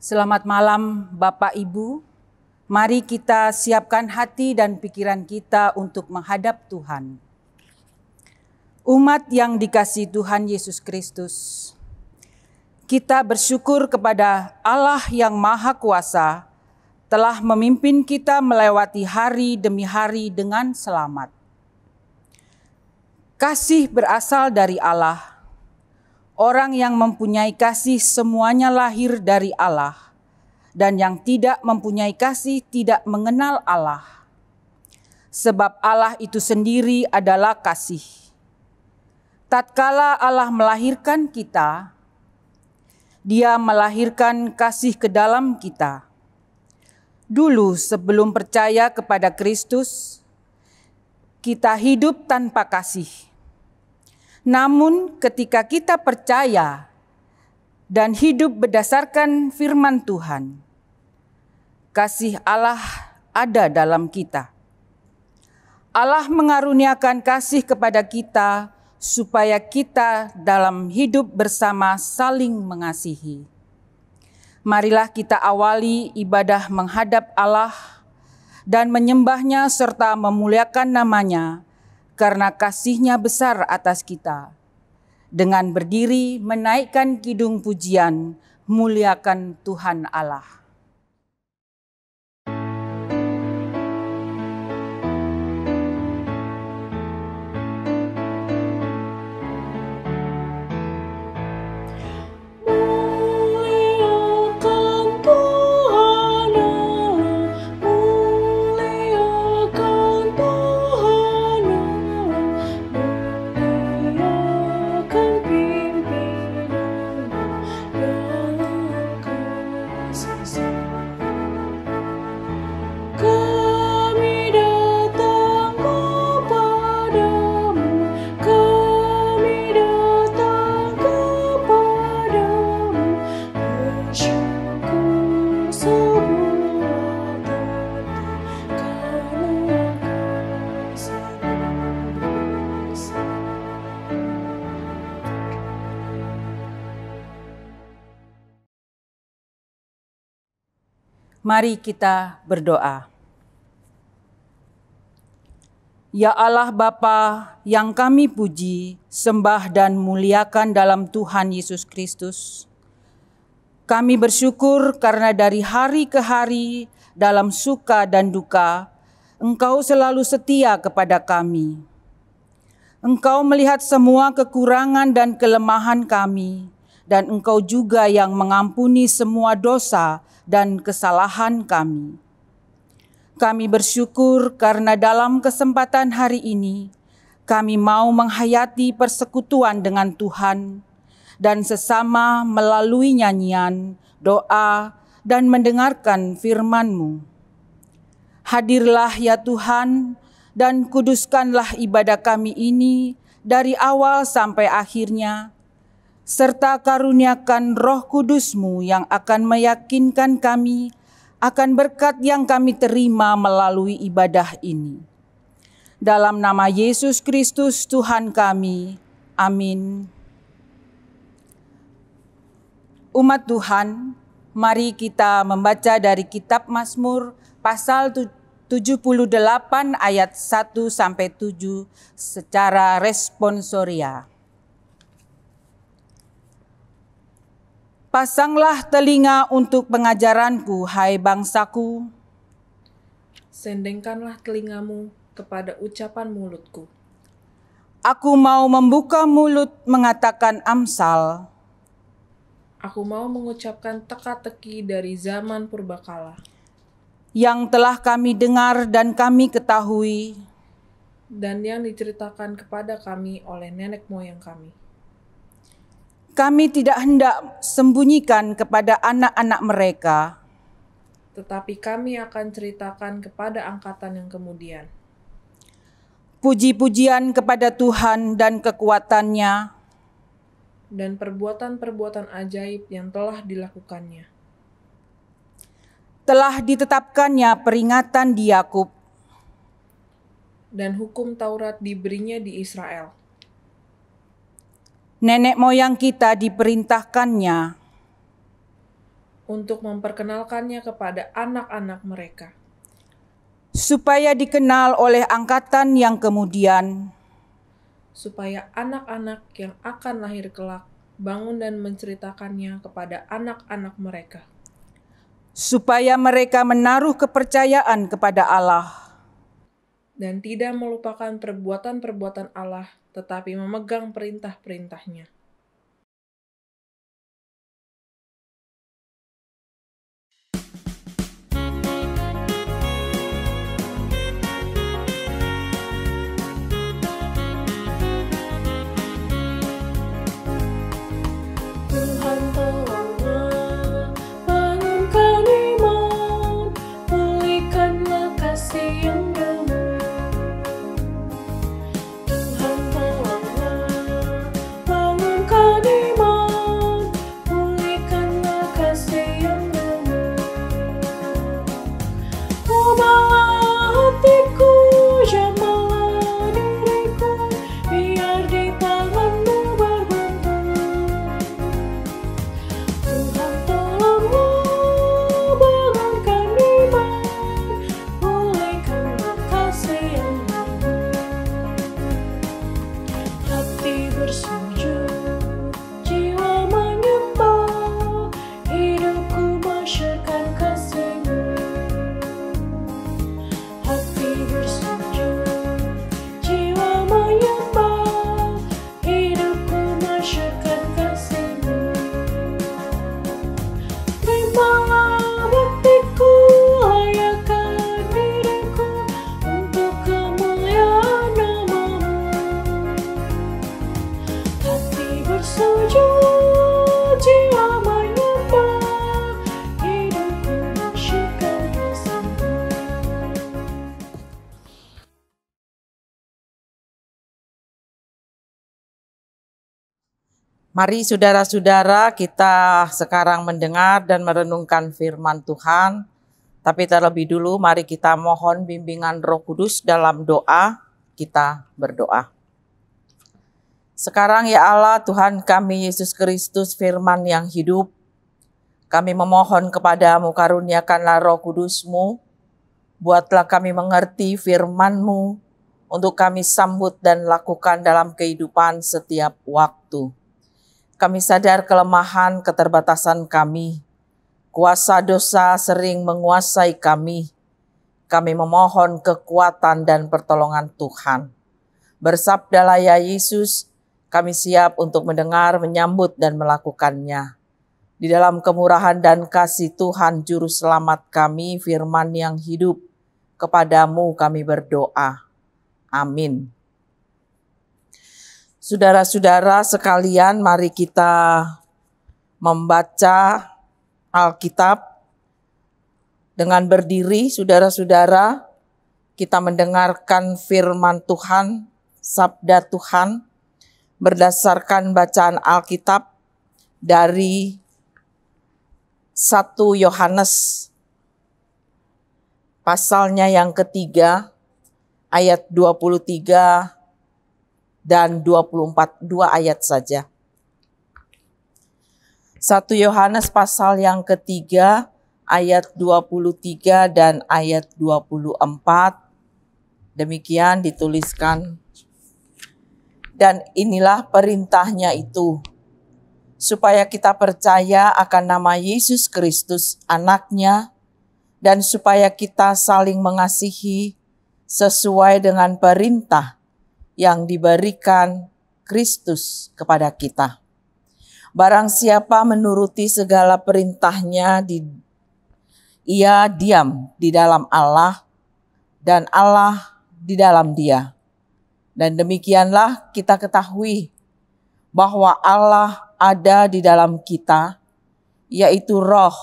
Selamat malam Bapak Ibu, mari kita siapkan hati dan pikiran kita untuk menghadap Tuhan. Umat yang dikasihi Tuhan Yesus Kristus, kita bersyukur kepada Allah yang Maha Kuasa telah memimpin kita melewati hari demi hari dengan selamat. Kasih berasal dari Allah. Orang yang mempunyai kasih semuanya lahir dari Allah, dan yang tidak mempunyai kasih tidak mengenal Allah. Sebab Allah itu sendiri adalah kasih. Tatkala Allah melahirkan kita, Dia melahirkan kasih ke dalam kita. Dulu sebelum percaya kepada Kristus, kita hidup tanpa kasih. Namun ketika kita percaya dan hidup berdasarkan firman Tuhan, kasih Allah ada dalam kita. Allah mengaruniakan kasih kepada kita supaya kita dalam hidup bersama saling mengasihi. Marilah kita awali ibadah menghadap Allah dan menyembahnya serta memuliakan namanya, karena kasih-Nya besar atas kita. Dengan berdiri menaikkan kidung pujian, muliakan Tuhan Allah. Mari kita berdoa. Ya Allah Bapa yang kami puji, sembah dan muliakan dalam Tuhan Yesus Kristus. Kami bersyukur karena dari hari ke hari dalam suka dan duka, Engkau selalu setia kepada kami. Engkau melihat semua kekurangan dan kelemahan kami, dan Engkau juga yang mengampuni semua dosa dan kesalahan kami. Kami bersyukur karena dalam kesempatan hari ini, kami mau menghayati persekutuan dengan Tuhan dan sesama melalui nyanyian, doa, dan mendengarkan firman-Mu. Hadirlah ya Tuhan, dan kuduskanlah ibadah kami ini dari awal sampai akhirnya, serta karuniakan Roh Kudus-Mu yang akan meyakinkan kami akan berkat yang kami terima melalui ibadah ini. Dalam nama Yesus Kristus Tuhan kami, amin. Umat Tuhan, mari kita membaca dari kitab Mazmur pasal 78 ayat 1-7 secara responsoria. Pasanglah telinga untuk pengajaranku, hai bangsaku. Sendengkanlah telingamu kepada ucapan mulutku. Aku mau membuka mulut mengatakan amsal. Aku mau mengucapkan teka-teki dari zaman purbakala. Yang telah kami dengar dan kami ketahui. Dan yang diceritakan kepada kami oleh nenek moyang kami. Kami tidak hendak sembunyikan kepada anak-anak mereka. Tetapi kami akan ceritakan kepada angkatan yang kemudian. Puji-pujian kepada Tuhan dan kekuatan-Nya. Dan perbuatan-perbuatan ajaib yang telah dilakukannya. Telah ditetapkannya peringatan di Yakub. Dan hukum Taurat diberinya di Israel. Nenek moyang kita diperintahkannya. untuk memperkenalkannya kepada anak-anak mereka, supaya dikenal oleh angkatan yang kemudian, supaya anak-anak yang akan lahir kelak bangun dan menceritakannya kepada anak-anak mereka, supaya mereka menaruh kepercayaan kepada Allah dan tidak melupakan perbuatan-perbuatan Allah, tetapi memegang perintah-perintahnya. Tuhan tolonglah, bangunkan iman, pulihkanlah kasih yang damai. Tuhan tolonglah, bangunkan iman, pulihkanlah kasih yang damai. Ubahlah hatiku, jamahlah diriku, biar di tangan-Mu berbentuk. Tuhan tolonglah, bangunkan iman, pulihkanlah kasih yang damai. Hati bersujud, jiwa menyembah, hidupku masyurkan kasih-Mu. Hati bersujud, jiwa menyembah, hidupku masyurkan kasih-Mu. Terimalah baktiku, layakkan diriku untuk kemuliaan nama-Mu. Hati bersujud, jiwa menyembah, hidupku masyurkan kasih-Mu. Mari saudara-saudara, kita sekarang mendengar dan merenungkan firman Tuhan. Tapi terlebih dulu mari kita mohon bimbingan Roh Kudus dalam doa. Kita berdoa. Sekarang ya Allah, Tuhan kami Yesus Kristus, firman yang hidup, kami memohon kepadamu, karuniakanlah Roh Kudus-Mu, buatlah kami mengerti firman-Mu, untuk kami sambut dan lakukan dalam kehidupan setiap waktu. Kami sadar kelemahan, keterbatasan kami. Kuasa dosa sering menguasai kami. Kami memohon kekuatan dan pertolongan Tuhan. Bersabdalah ya Yesus, kami siap untuk mendengar, menyambut, dan melakukannya. Di dalam kemurahan dan kasih Tuhan Juru Selamat kami, firman yang hidup, kepadamu kami berdoa. Amin. Saudara-saudara sekalian, mari kita membaca Alkitab dengan berdiri. Saudara-saudara, kita mendengarkan firman Tuhan, sabda Tuhan, berdasarkan bacaan Alkitab dari 1 Yohanes, pasalnya yang ketiga, ayat 23 dan 24, 2 ayat saja. 1 Yohanes pasal yang ketiga, ayat 23 dan ayat 24. Demikian dituliskan. Dan inilah perintahnya itu, supaya kita percaya akan nama Yesus Kristus, Anaknya, dan supaya kita saling mengasihi sesuai dengan perintah yang diberikan Kristus kepada kita. Barang siapa menuruti segala perintahnya, ia diam di dalam Allah dan Allah di dalam dia. Dan demikianlah kita ketahui bahwa Allah ada di dalam kita, yaitu Roh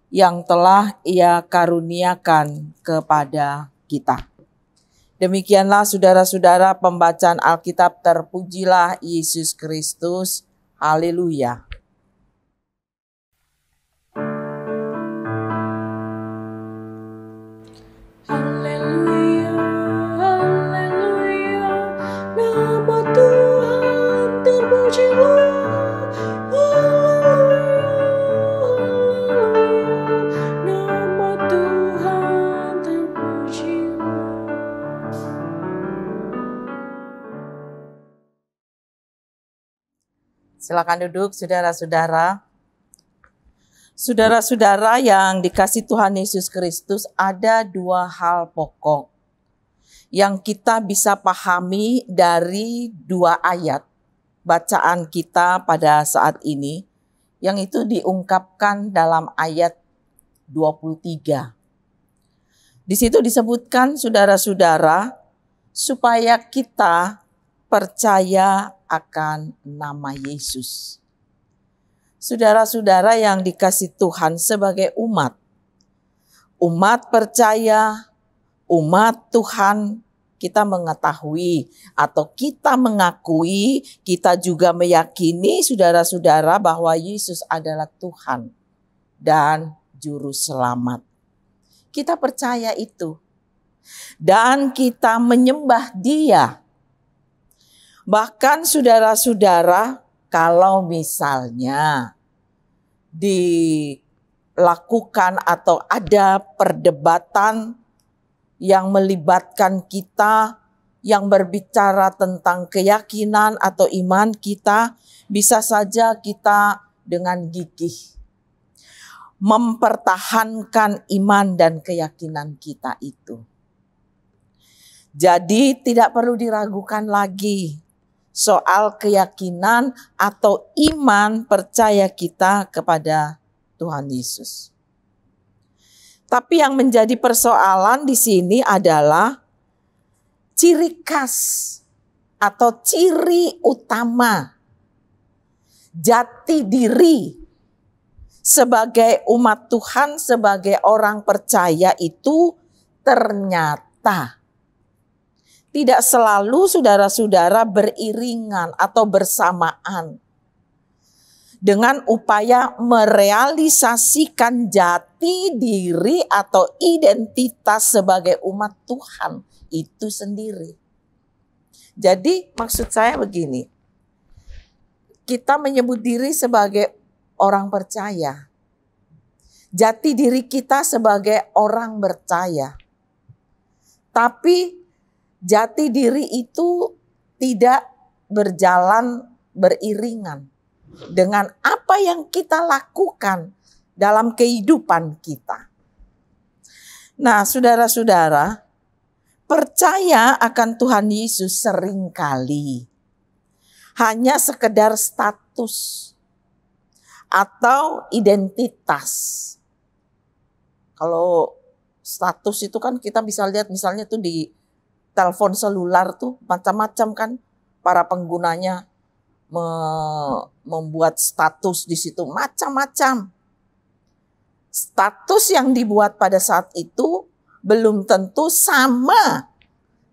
yang telah Ia karuniakan kepada kita. Demikianlah saudara-saudara pembacaan Alkitab, terpujilah Yesus Kristus. Haleluya. Haleluya, haleluya, nama Tuhan terpujilah. Haleluya, haleluya. Silakan duduk, saudara-saudara. Saudara-saudara yang dikasihi Tuhan Yesus Kristus, ada dua hal pokok yang kita bisa pahami dari dua ayat bacaan kita pada saat ini, yang itu diungkapkan dalam ayat 23. Di situ disebutkan, saudara-saudara, supaya kita percaya akan nama Yesus. Saudara-saudara yang dikasihi Tuhan, sebagai umat percaya, umat Tuhan, kita mengetahui atau kita mengakui, kita juga meyakini, saudara-saudara, bahwa Yesus adalah Tuhan dan Juru Selamat. Kita percaya itu dan kita menyembah Dia. Bahkan saudara-saudara, kalau misalnya dilakukan atau ada perdebatan yang melibatkan kita, yang berbicara tentang keyakinan atau iman kita, bisa saja kita dengan gigih mempertahankan iman dan keyakinan kita itu. Jadi tidak perlu diragukan lagi soal keyakinan atau iman percaya kita kepada Tuhan Yesus. Tapi yang menjadi persoalan di sini adalah ciri khas atau ciri utama jati diri sebagai umat Tuhan, sebagai orang percaya itu ternyata tidak selalu saudara-saudara beriringan atau bersamaan dengan upaya merealisasikan jati diri atau identitas sebagai umat Tuhan itu sendiri. Jadi maksud saya begini, kita menyebut diri sebagai orang percaya, jati diri kita sebagai orang percaya, tapi jati diri itu tidak berjalan beriringan dengan apa yang kita lakukan dalam kehidupan kita. Nah, saudara-saudara, percaya akan Tuhan Yesus seringkali hanya sekedar status atau identitas. Kalau status itu kan kita bisa lihat misalnya tuh di telepon selular tuh macam-macam kan, para penggunanya membuat status di situ macam-macam. Status yang dibuat pada saat itu belum tentu sama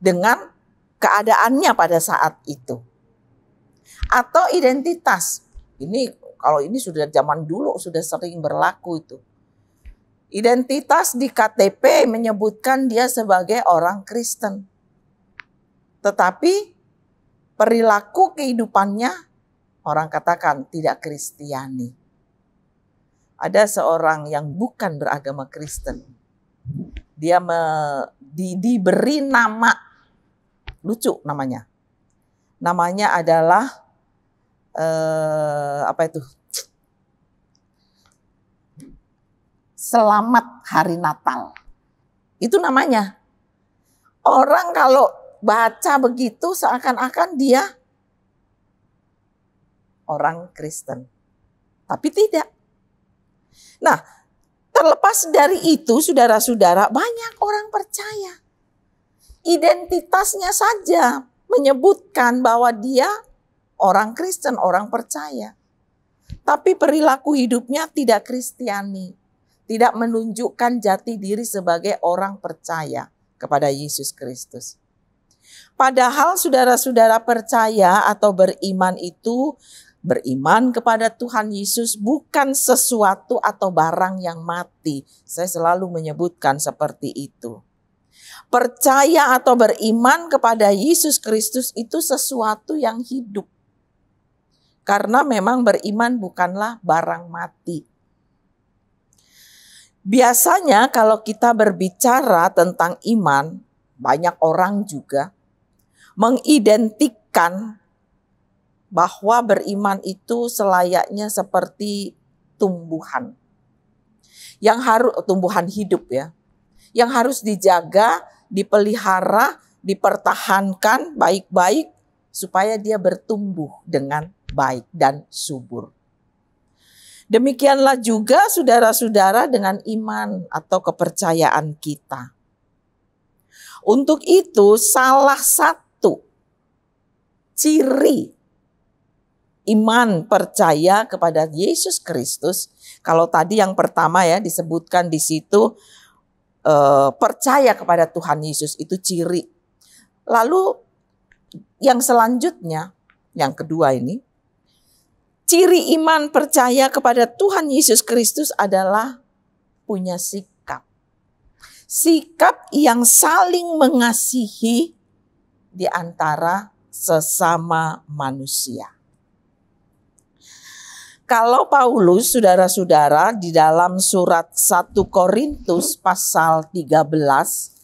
dengan keadaannya pada saat itu. Atau identitas. Kalau ini sudah zaman dulu sudah sering berlaku itu. Identitas di KTP menyebutkan dia sebagai orang Kristen. Tetapi perilaku kehidupannya orang katakan tidak Kristiani. Ada seorang yang bukan beragama Kristen. Dia diberi nama, lucu namanya. Namanya adalah Selamat Hari Natal. Itu namanya. Orang kalau baca begitu seakan-akan dia orang Kristen. Tapi tidak. Nah, terlepas dari itu saudara-saudara, banyak orang percaya. Identitasnya saja menyebutkan bahwa dia orang Kristen, orang percaya. Tapi perilaku hidupnya tidak Kristiani. Tidak menunjukkan jati diri sebagai orang percaya kepada Yesus Kristus. Padahal saudara-saudara percaya atau beriman itu, beriman kepada Tuhan Yesus bukan sesuatu atau barang yang mati. Saya selalu menyebutkan seperti itu. Percaya atau beriman kepada Yesus Kristus itu sesuatu yang hidup. Karena memang beriman bukanlah barang mati. Biasanya kalau kita berbicara tentang iman, banyak orang juga mengidentikan bahwa beriman itu selayaknya seperti tumbuhan. Yang harus tumbuhan hidup ya. Yang harus dijaga, dipelihara, dipertahankan baik-baik supaya dia bertumbuh dengan baik dan subur. Demikianlah juga saudara-saudara dengan iman atau kepercayaan kita. Untuk itu salah satu ciri iman percaya kepada Yesus Kristus, kalau tadi yang pertama ya disebutkan di situ percaya kepada Tuhan Yesus itu ciri. Lalu yang selanjutnya, yang kedua ini, ciri iman percaya kepada Tuhan Yesus Kristus adalah punya sikap. Sikap yang saling mengasihi di antara sesama manusia. Kalau Paulus, saudara-saudara, di dalam surat 1 Korintus pasal 13,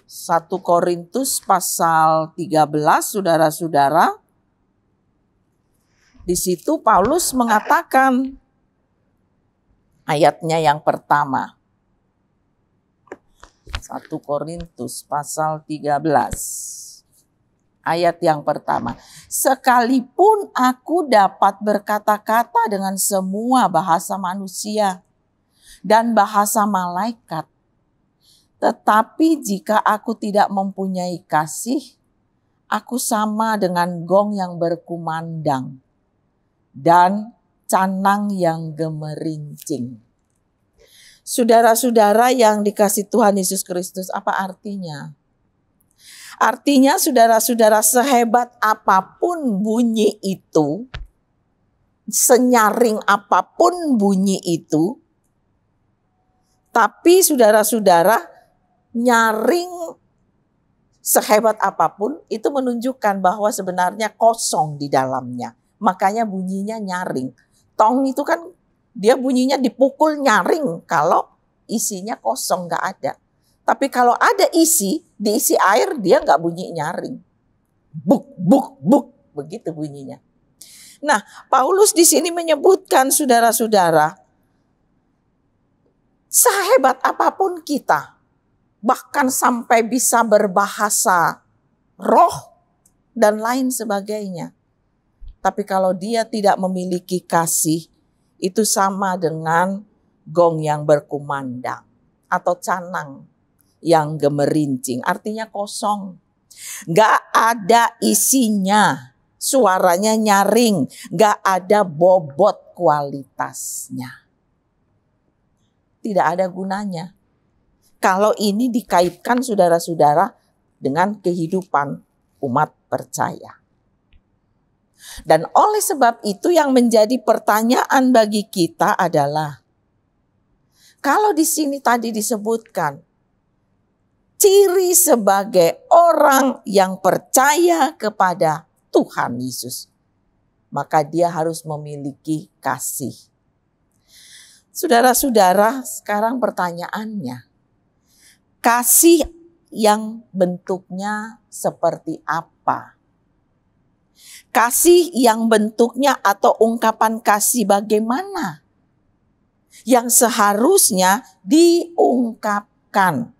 1 Korintus pasal 13, saudara-saudara, di situ Paulus mengatakan ayatnya yang pertama. 1 Korintus pasal 13. Ayat yang pertama. Sekalipun aku dapat berkata-kata dengan semua bahasa manusia dan bahasa malaikat, tetapi jika aku tidak mempunyai kasih, aku sama dengan gong yang berkumandang dan canang yang gemerincing. Saudara-saudara yang dikasih Tuhan Yesus Kristus, apa artinya? Artinya saudara-saudara, sehebat apapun bunyi itu, senyaring apapun bunyi itu, tapi saudara-saudara, nyaring sehebat apapun itu menunjukkan bahwa sebenarnya kosong di dalamnya. Makanya bunyinya nyaring. Tong itu kan dia bunyinya dipukul nyaring kalau isinya kosong, gak ada. Tapi kalau ada isi, diisi air dia gak bunyi nyaring. Buk, buk, buk, begitu bunyinya. Nah, Paulus di sini menyebutkan saudara-saudara, sehebat apapun kita, bahkan sampai bisa berbahasa roh dan lain sebagainya. Tapi kalau dia tidak memiliki kasih, itu sama dengan gong yang berkumandang atau canang yang gemerincing. Artinya kosong. Gak ada isinya. Suaranya nyaring. Gak ada bobot kualitasnya. Tidak ada gunanya. Kalau ini dikaitkan saudara-saudara dengan kehidupan umat percaya. Dan oleh sebab itu yang menjadi pertanyaan bagi kita adalah, kalau di sini tadi disebutkan ciri sebagai orang yang percaya kepada Tuhan Yesus, maka dia harus memiliki kasih. Saudara-saudara, sekarang pertanyaannya, kasih yang bentuknya seperti apa? Kasih yang bentuknya atau ungkapan kasih bagaimana yang seharusnya diungkapkan?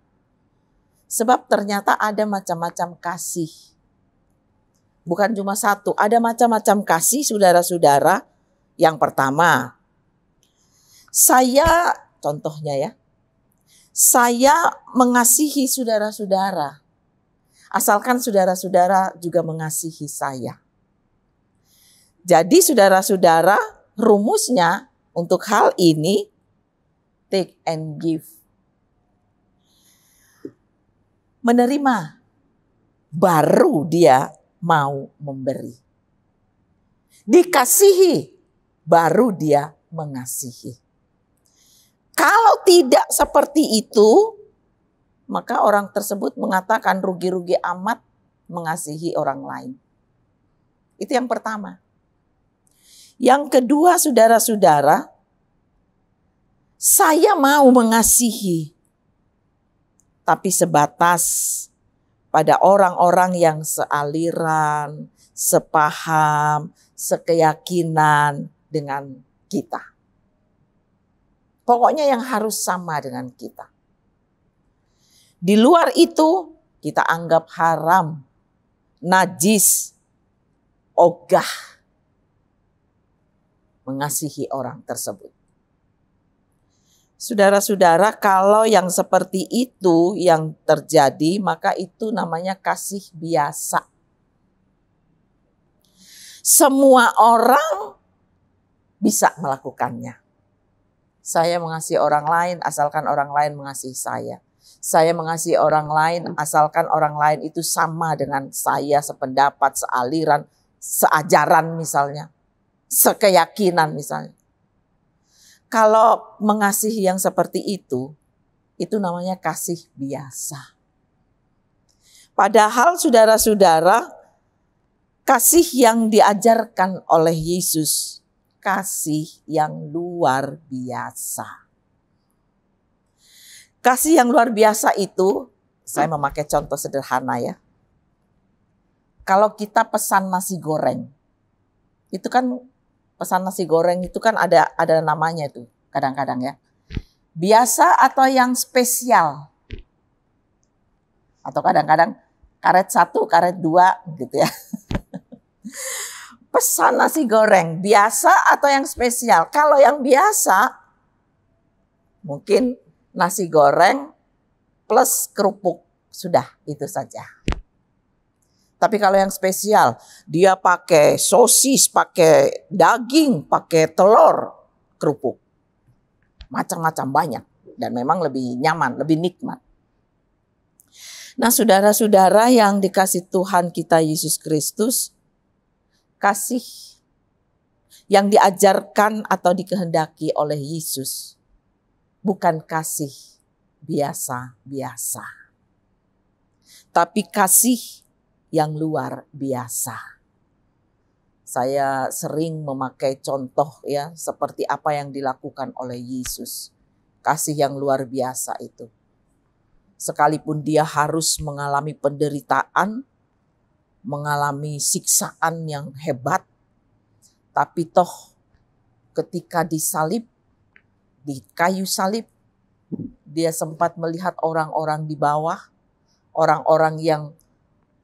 Sebab ternyata ada macam-macam kasih. Bukan cuma satu, ada macam-macam kasih saudara-saudara. Yang pertama, contohnya ya, saya mengasihi saudara-saudara. Asalkan saudara-saudara juga mengasihi saya. Jadi saudara-saudara, rumusnya untuk hal ini take and give. Menerima, baru dia mau memberi. Dikasihi, baru dia mengasihi. Kalau tidak seperti itu, maka orang tersebut mengatakan rugi-rugi amat mengasihi orang lain. Itu yang pertama. Yang kedua, saudara-saudara, saya mau mengasihi, tapi sebatas pada orang-orang yang sealiran, sepaham, sekeyakinan dengan kita. Pokoknya yang harus sama dengan kita. Di luar itu kita anggap haram, najis, ogah mengasihi orang tersebut. Saudara-saudara, kalau yang seperti itu yang terjadi, maka itu namanya kasih biasa. Semua orang bisa melakukannya. Saya mengasihi orang lain asalkan orang lain mengasihi saya. Saya mengasihi orang lain asalkan orang lain itu sama dengan saya, sependapat, sealiran, seajaran misalnya, sekeyakinan misalnya. Kalau mengasihi yang seperti itu namanya kasih biasa. Padahal saudara-saudara, kasih yang diajarkan oleh Yesus, kasih yang luar biasa. Kasih yang luar biasa itu, saya memakai contoh sederhana ya. Kalau kita pesan nasi goreng, itu kan pesan nasi goreng itu kan ada namanya itu kadang-kadang ya. Biasa atau yang spesial. Atau kadang-kadang karet 1, karet 2 gitu ya. Pesan nasi goreng biasa atau yang spesial. Kalau yang biasa mungkin nasi goreng plus kerupuk. Sudah itu saja. Tapi kalau yang spesial, dia pakai sosis, pakai daging, pakai telur, kerupuk. Macam-macam banyak. Dan memang lebih nyaman, lebih nikmat. Nah saudara-saudara yang dikasih Tuhan kita Yesus Kristus, kasih yang diajarkan atau dikehendaki oleh Yesus bukan kasih biasa-biasa. Tapi kasih yang luar biasa. Saya sering memakai contoh ya seperti apa yang dilakukan oleh Yesus. Kasih yang luar biasa itu. Sekalipun dia harus mengalami penderitaan, mengalami siksaan yang hebat, tapi toh ketika disalib, di kayu salib, dia sempat melihat orang-orang di bawah, orang-orang yang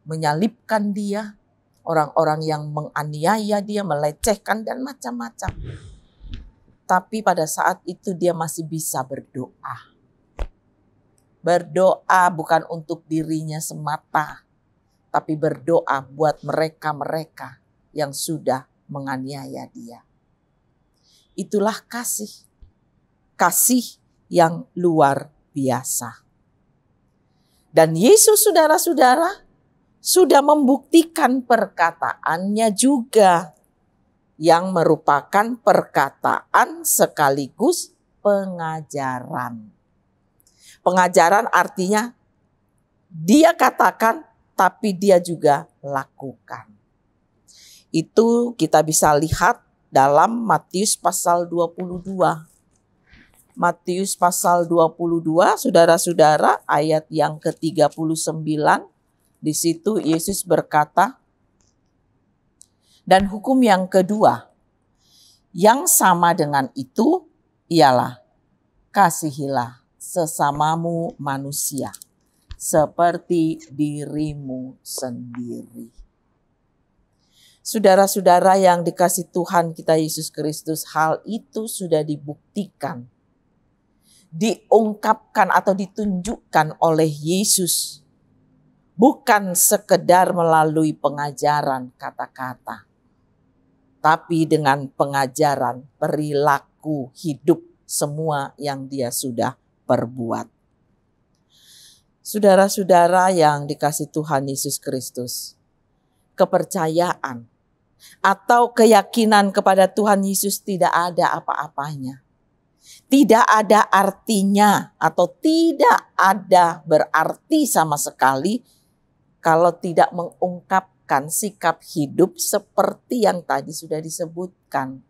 menyalibkan dia, orang-orang yang menganiaya dia, melecehkan dan macam-macam. Tapi pada saat itu dia masih bisa berdoa. Berdoa bukan untuk dirinya semata, tapi berdoa buat mereka-mereka yang sudah menganiaya dia. Itulah kasih. Kasih yang luar biasa. Dan Yesus saudara-saudara sudah membuktikan perkataannya juga yang merupakan perkataan sekaligus pengajaran. Pengajaran artinya dia katakan tapi dia juga lakukan. Itu kita bisa lihat dalam Matius pasal 22. Matius pasal 22, saudara-saudara, ayat yang ke-39. Di situ Yesus berkata, dan hukum yang kedua, yang sama dengan itu ialah kasihilah sesamamu manusia seperti dirimu sendiri. Saudara-saudara yang dikasih Tuhan kita Yesus Kristus, hal itu sudah dibuktikan, diungkapkan atau ditunjukkan oleh Yesus. Bukan sekedar melalui pengajaran kata-kata, tapi dengan pengajaran perilaku hidup semua yang dia sudah perbuat. Saudara-saudara yang dikasih Tuhan Yesus Kristus, kepercayaan atau keyakinan kepada Tuhan Yesus tidak ada apa-apanya. Tidak ada artinya atau tidak ada berarti sama sekali kalau tidak mengungkapkan sikap hidup seperti yang tadi sudah disebutkan.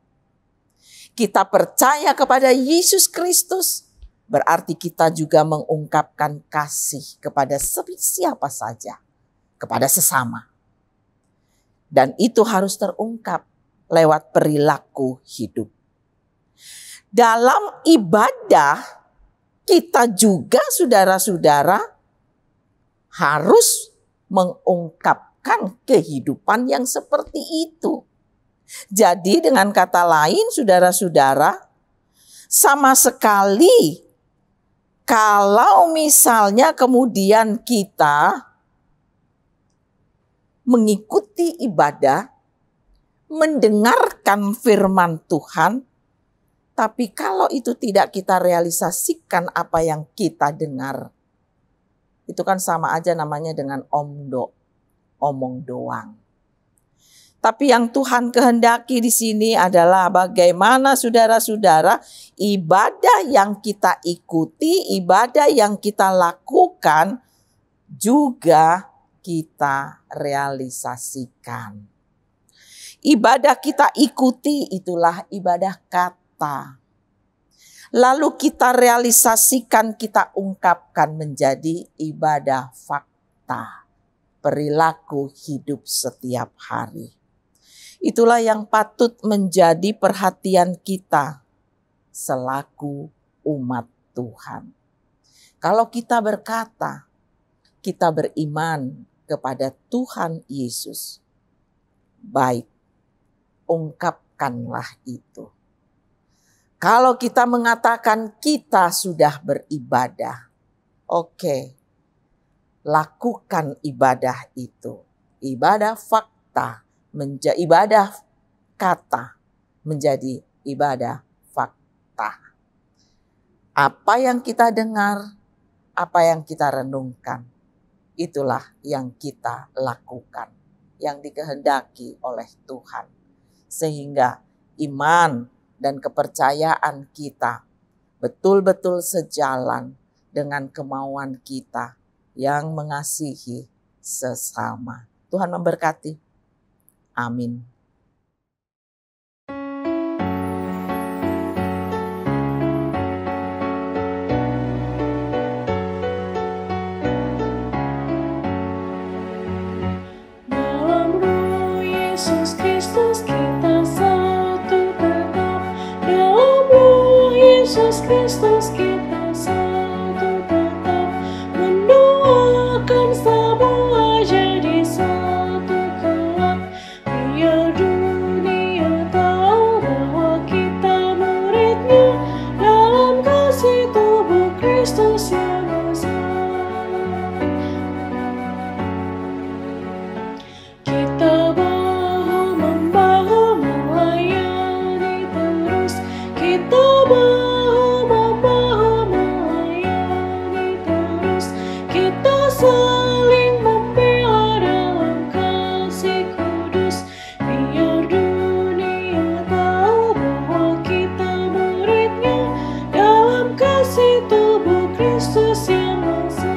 Kita percaya kepada Yesus Kristus, berarti kita juga mengungkapkan kasih kepada siapa saja, kepada sesama. Dan itu harus terungkap lewat perilaku hidup. Dalam ibadah kita juga saudara-saudara harus mengungkapkan kehidupan yang seperti itu. Jadi dengan kata lain saudara-saudara, sama sekali kalau misalnya kemudian kita mengikuti ibadah, mendengarkan firman Tuhan, tapi kalau itu tidak kita realisasikan apa yang kita dengar, itu kan sama aja namanya dengan omong doang. Tapi yang Tuhan kehendaki di sini adalah bagaimana saudara-saudara ibadah yang kita ikuti, ibadah yang kita lakukan juga kita realisasikan. Ibadah kita ikuti itulah ibadah kata. Lalu kita realisasikan, kita ungkapkan menjadi ibadah fakta. Perilaku hidup setiap hari. Itulah yang patut menjadi perhatian kita selaku umat Tuhan. Kalau kita berkata, kita beriman kepada Tuhan Yesus, baik, ungkapkanlah itu. Kalau kita mengatakan kita sudah beribadah, oke, lakukan ibadah itu. Ibadah fakta, ibadah kata menjadi ibadah fakta. Apa yang kita dengar, apa yang kita renungkan, itulah yang kita lakukan, yang dikehendaki oleh Tuhan. Sehingga iman dan kepercayaan kita betul-betul sejalan dengan kemauan kita yang mengasihi sesama. Tuhan memberkati. Amin. Dalam Roh Yesus Kristus kita satu tetap. Dalam Roh Yesus Kristus kita satu tetap. Mendoakan semua jadi satu kelak. Biar dunia tahu bahwa kita muridnya. Dalam kasih tubuh Kristus yang besar. Kita bahu-membahu melayani terus. Kita bahu-membahu melayani terus. Kita saling membela dalam kasih kudus. Biar dunia tahu bahwa kita muridnya. Dalam kasih tubuh Kristus yang besar.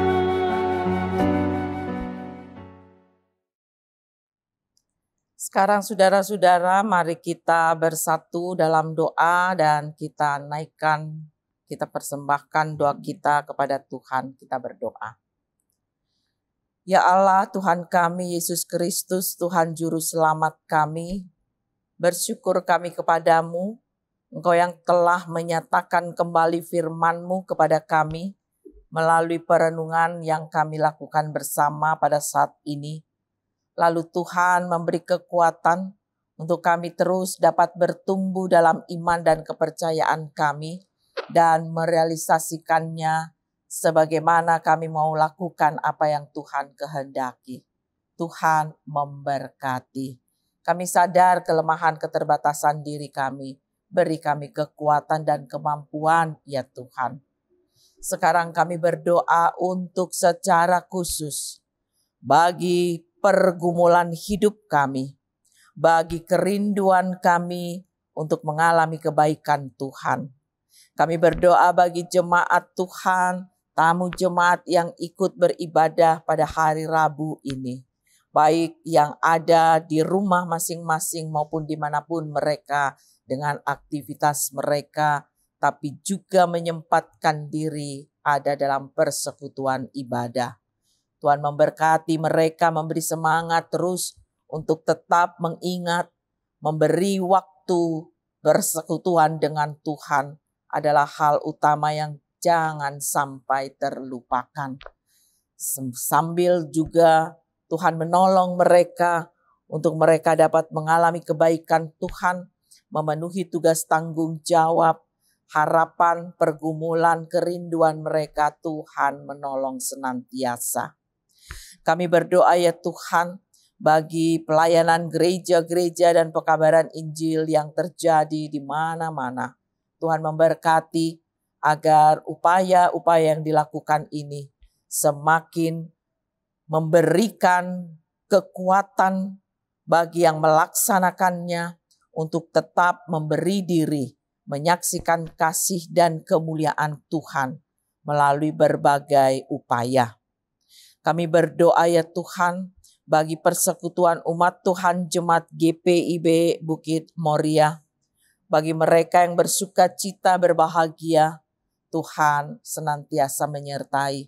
Sekarang saudara-saudara, mari kita bersatu dalam doa dan kita naikkan, kita persembahkan doa kita kepada Tuhan. Kita berdoa. Ya Allah, Tuhan kami Yesus Kristus, Tuhan Juru Selamat kami, bersyukur kami kepadamu, Engkau yang telah menyatakan kembali firman-Mu kepada kami melalui perenungan yang kami lakukan bersama pada saat ini. Lalu Tuhan memberi kekuatan untuk kami terus dapat bertumbuh dalam iman dan kepercayaan kami dan merealisasikannya sebagaimana kami mau lakukan apa yang Tuhan kehendaki. Tuhan memberkati. Kami sadar kelemahan keterbatasan diri kami. Beri kami kekuatan dan kemampuan ya Tuhan. Sekarang kami berdoa untuk secara khusus bagi pergumulan hidup kami, bagi kerinduan kami untuk mengalami kebaikan Tuhan. Kami berdoa bagi jemaat Tuhan, tamu jemaat yang ikut beribadah pada hari Rabu ini. Baik yang ada di rumah masing-masing maupun dimanapun mereka dengan aktivitas mereka, tapi juga menyempatkan diri ada dalam persekutuan ibadah. Tuhan memberkati mereka, memberi semangat terus untuk tetap mengingat, memberi waktu bersekutuan dengan Tuhan adalah hal utama yang jangan sampai terlupakan. Sambil juga Tuhan menolong mereka untuk mereka dapat mengalami kebaikan Tuhan, memenuhi tugas tanggung jawab, harapan, pergumulan, kerinduan mereka, Tuhan menolong senantiasa. Kami berdoa ya Tuhan, bagi pelayanan gereja-gereja dan pekabaran Injil yang terjadi di mana-mana. Tuhan memberkati agar upaya-upaya yang dilakukan ini semakin memberikan kekuatan bagi yang melaksanakannya untuk tetap memberi diri, menyaksikan kasih dan kemuliaan Tuhan melalui berbagai upaya. Kami berdoa ya Tuhan bagi persekutuan umat Tuhan Jemaat GPIB Bukit Moria. Bagi mereka yang bersuka cita berbahagia, Tuhan senantiasa menyertai.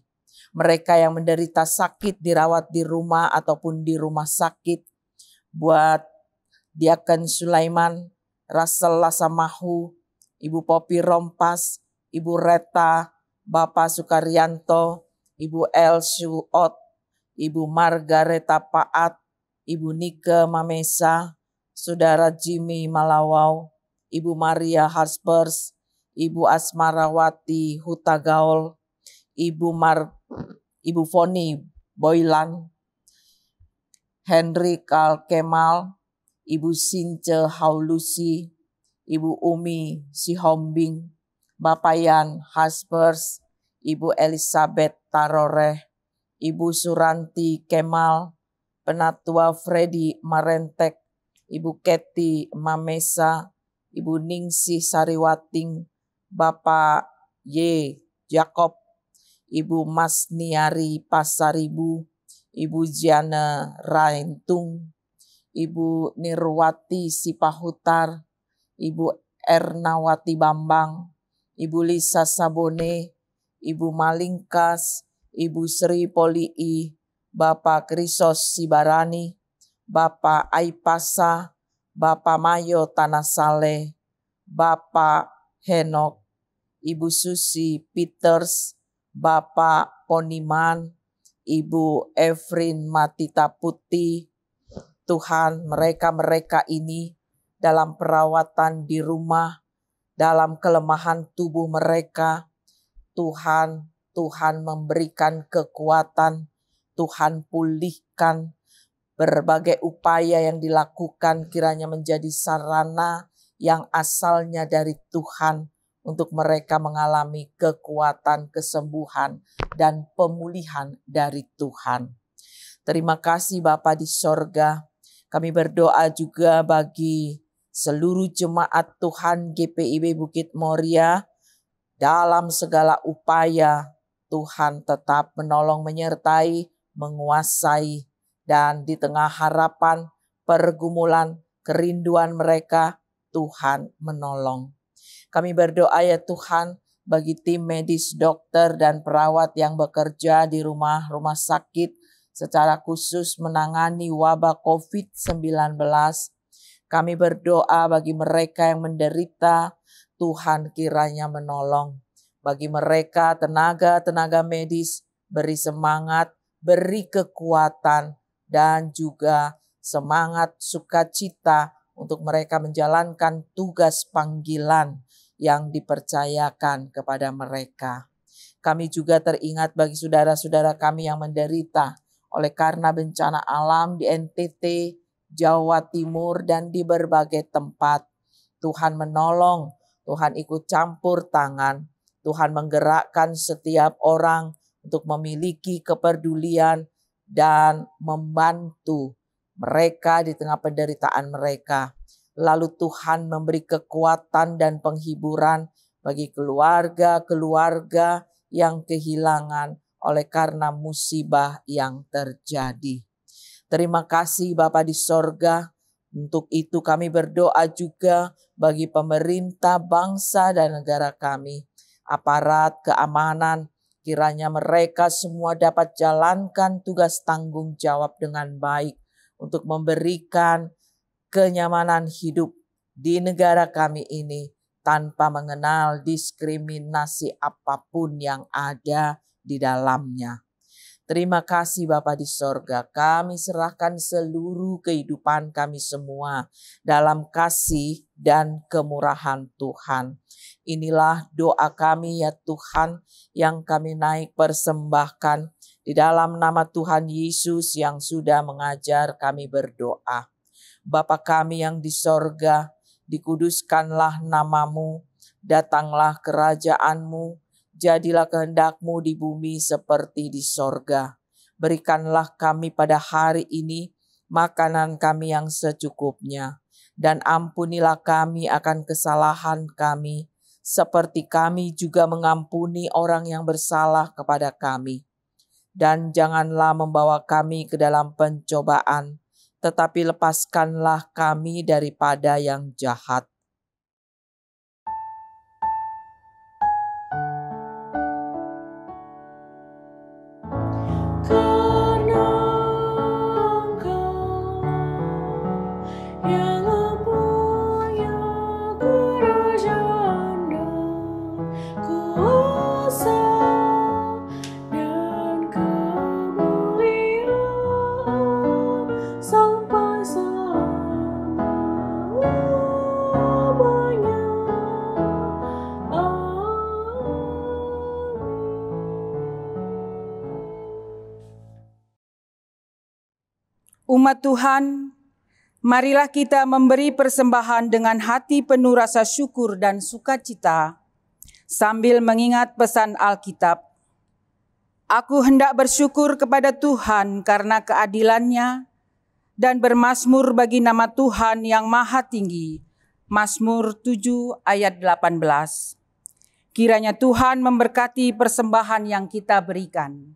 Mereka yang menderita sakit dirawat di rumah ataupun di rumah sakit. Buat Diaken Sulaiman, Russell Lasamahu, Ibu Popi Rompas, Ibu Reta, Bapak Sukaryanto, Ibu Elsu Ot, Ibu Margareta Paat, Ibu Nike Mamesa, Saudara Jimmy Malawau, Ibu Maria Harspers, Ibu Asmarawati Hutagaul, Ibu Foni Boylan, Henry Karl Kemal, Ibu Since Haulusi, Ibu Umi Sihombing, Bapak Yan Haspers, Ibu Elizabeth Taroreh, Ibu Suranti Kemal, Penatua Freddy Marentek, Ibu Keti Mamesa, Ibu Ningsih Sariwating, Bapak Y. Jakob, Ibu Masniari Pasaribu, Ibu Jana Raintung, Ibu Nirwati Sipahutar, Ibu Ernawati Bambang, Ibu Lisa Sabone, Ibu Malingkas, Ibu Sri Polii, Bapak Krisos Sibarani, Bapak Aipasa, Bapak Mayo Tanasale, Bapak Henok, Ibu Susi Peters, Bapak Poniman, Ibu Efrin Matita Putih. Tuhan, mereka ini dalam perawatan di rumah, dalam kelemahan tubuh mereka, Tuhan memberikan kekuatan, Tuhan pulihkan berbagai upaya yang dilakukan kiranya menjadi sarana yang asalnya dari Tuhan untuk mereka mengalami kekuatan, kesembuhan, dan pemulihan dari Tuhan. Terima kasih Bapa di sorga. Kami berdoa juga bagi seluruh jemaat Tuhan GPIB Bukit Moria. Dalam segala upaya, Tuhan tetap menolong, menyertai, menguasai, dan di tengah harapan, pergumulan, kerinduan mereka, Tuhan menolong. Kami berdoa ya Tuhan bagi tim medis, dokter, dan perawat yang bekerja di rumah-rumah sakit secara khusus menangani wabah COVID-19. Kami berdoa bagi mereka yang menderita, Tuhan kiranya menolong. Bagi mereka tenaga medis, beri semangat, beri kekuatan, dan juga semangat sukacita untuk mereka menjalankan tugas panggilan yang dipercayakan kepada mereka. Kami juga teringat bagi saudara-saudara kami yang menderita oleh karena bencana alam di NTT, Jawa Timur, dan di berbagai tempat. Tuhan menolong, Tuhan ikut campur tangan, Tuhan menggerakkan setiap orang untuk memiliki kepedulian dan membantu mereka di tengah penderitaan mereka. Lalu Tuhan memberi kekuatan dan penghiburan bagi keluarga-keluarga yang kehilangan oleh karena musibah yang terjadi. Terima kasih Bapa di sorga. Untuk itu kami berdoa juga bagi pemerintah, bangsa, dan negara kami. Aparat keamanan, kiranya mereka semua dapat jalankan tugas tanggung jawab dengan baik untuk memberikan kenyamanan hidup di negara kami ini tanpa mengenal diskriminasi apapun yang ada di dalamnya. Terima kasih Bapa di sorga, kami serahkan seluruh kehidupan kami semua dalam kasih dan kemurahan Tuhan. Inilah doa kami ya Tuhan yang kami naik persembahkan di dalam nama Tuhan Yesus yang sudah mengajar kami berdoa. Bapa kami yang di sorga, dikuduskanlah namamu, datanglah kerajaan-Mu, jadilah kehendak-Mu di bumi seperti di sorga. Berikanlah kami pada hari ini makanan kami yang secukupnya. Dan ampunilah kami akan kesalahan kami, seperti kami juga mengampuni orang yang bersalah kepada kami. Dan janganlah membawa kami ke dalam pencobaan, tetapi lepaskanlah kami daripada yang jahat. Umat Tuhan, marilah kita memberi persembahan dengan hati penuh rasa syukur dan sukacita, sambil mengingat pesan Alkitab. Aku hendak bersyukur kepada Tuhan karena keadilan-Nya dan bermazmur bagi nama Tuhan yang maha tinggi. Mazmur 7 ayat 18. Kiranya Tuhan memberkati persembahan yang kita berikan.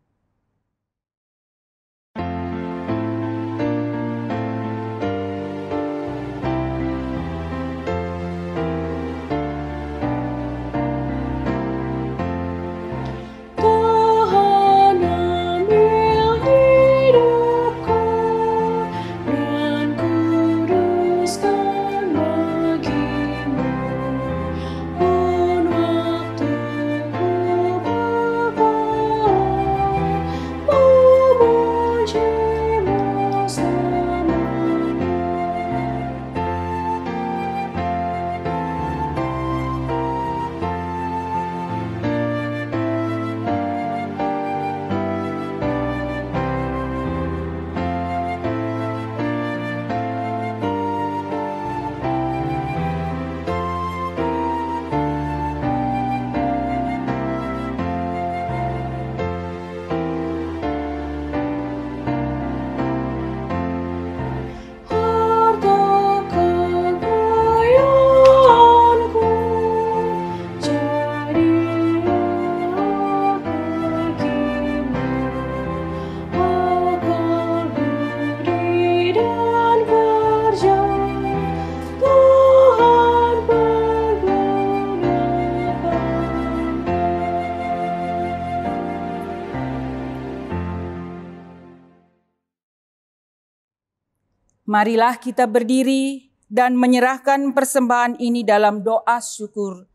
Marilah kita berdiri dan menyerahkan persembahan ini dalam doa syukur.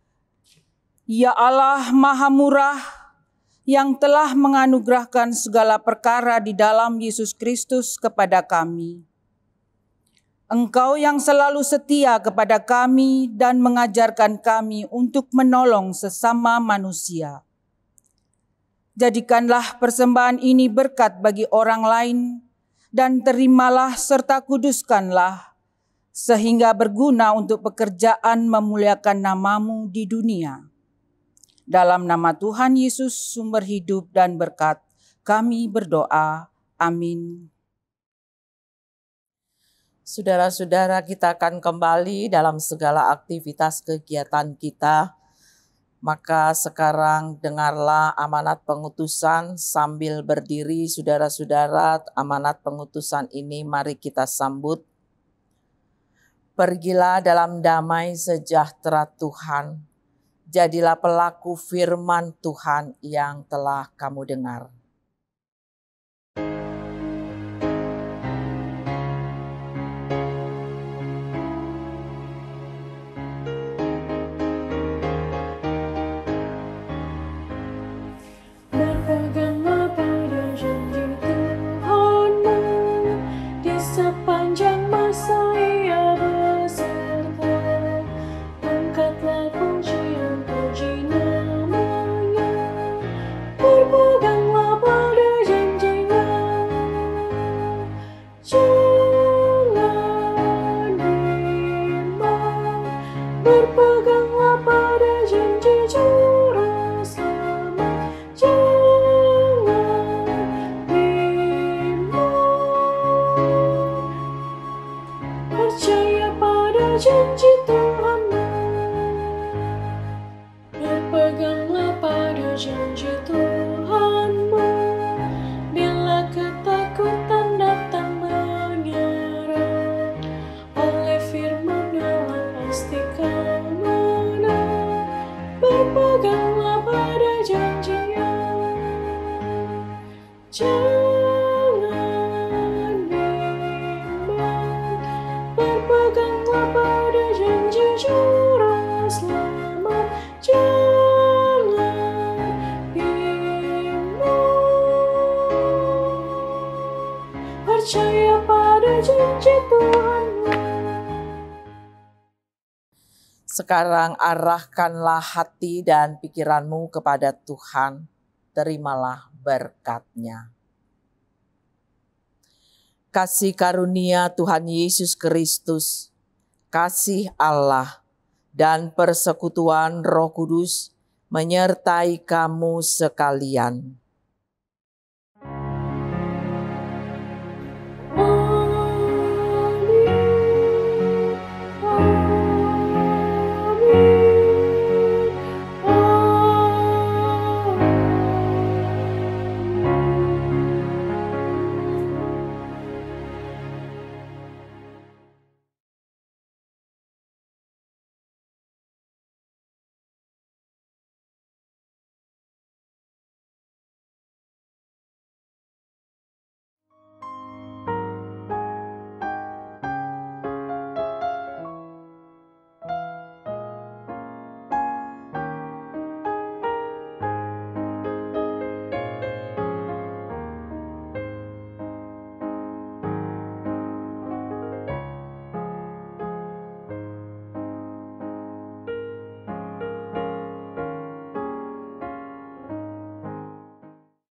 Ya Allah Maha Murah, yang telah menganugerahkan segala perkara di dalam Yesus Kristus kepada kami. Engkau yang selalu setia kepada kami dan mengajarkan kami untuk menolong sesama manusia. Jadikanlah persembahan ini berkat bagi orang lain, dan terimalah serta kuduskanlah, sehingga berguna untuk pekerjaan memuliakan nama-Mu di dunia. Dalam nama Tuhan Yesus, sumber hidup dan berkat, kami berdoa. Amin. Saudara-saudara, kita akan kembali dalam segala aktivitas kegiatan kita. Maka sekarang dengarlah amanat pengutusan sambil berdiri, saudara-saudara. Amanat pengutusan ini mari kita sambut. Pergilah dalam damai sejahtera Tuhan. Jadilah pelaku firman Tuhan yang telah kamu dengar. Berpeganglah pada janji juru selamat, jangan bimbang. Percaya pada janji Tuhanmu. Berpeganglah pada janji Tuhanmu. Bila ketakutan datang menyerang, oleh firman-Nya pasti kau menang. Berpeganglah pada janji-Nya, jangan bimbang. Berpeganglah pada janji juru selamat, jangan bimbang. Percaya pada janji Tuhanmu. Sekarang arahkanlah hati dan pikiranmu kepada Tuhan. Terimalah berkat-Nya. Kasih karunia Tuhan Yesus Kristus, kasih Allah, dan persekutuan Roh Kudus menyertai kamu sekalian.